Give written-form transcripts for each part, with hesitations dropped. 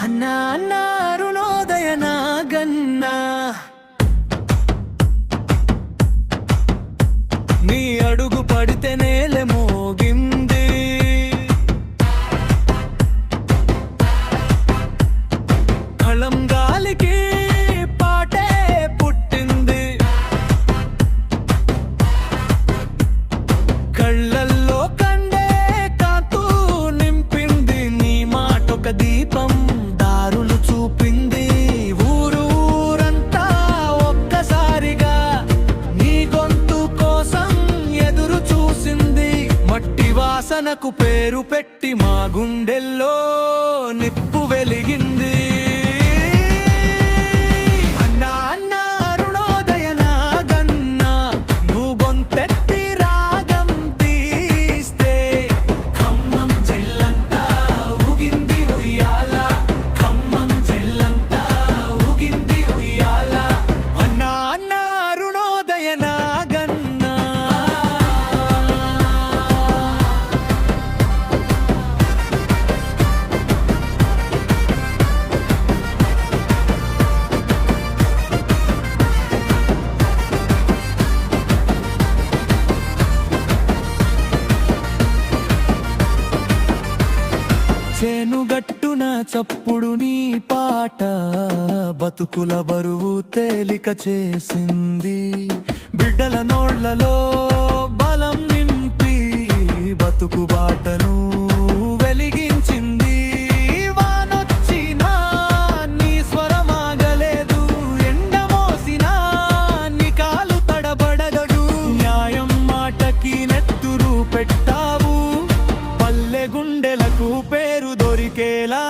అన్నా అన్నా అరుణోదయ నాగన్నా నీ అడుగు పడితే నేల మోగింది కళం గాలికి పాటే పుట్టింది కళ్ళల్లో కండే కాతూ నింపింది నీ మాటొక దీపం దారులు చూపింది ఊరూరంతా ఒక్కసారిగా నీ గొంతు కోసం ఎదురు చూసింది మట్టి వాసనకు పేరు పెట్టి మా గుండెల్లో నిప్పు వెలిగింది చేనుగట్టున చప్పుడు నీ పాట బతుకుల బరువు తేలిక చేసింది బిడ్డల నోళ్లలో బలం నింపి బతుకు బాటను వెలిగించింది వానొచ్చినా నీ స్వరమాగలేదు ఎండమోసినా నీ కాలు తడబడగడు న్యాయం మాటకి నెత్తురు పెట్టావు పల్లె గుండెలకు పేరు దొరికేలా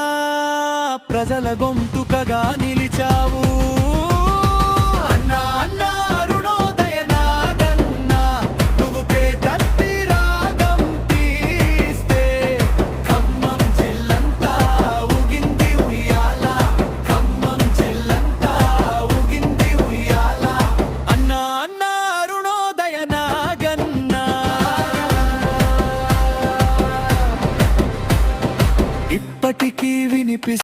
ప్రజల గొంతుకగా నిలిచావు అన్నా అన్నా అరుణోదయ నాగన్నా నువ్వు పేదట్టి రాగం తీస్తే ఖమ్మం జిల్లంతా ఊగింది ఉయ్యాల ఖమ్మం జిల్లంతా ఊగింది ఉయ్యాల అన్నా అన్నా అరుణోదయ నాగన్నా ఇప్పటికీ వినిపిస్తుంది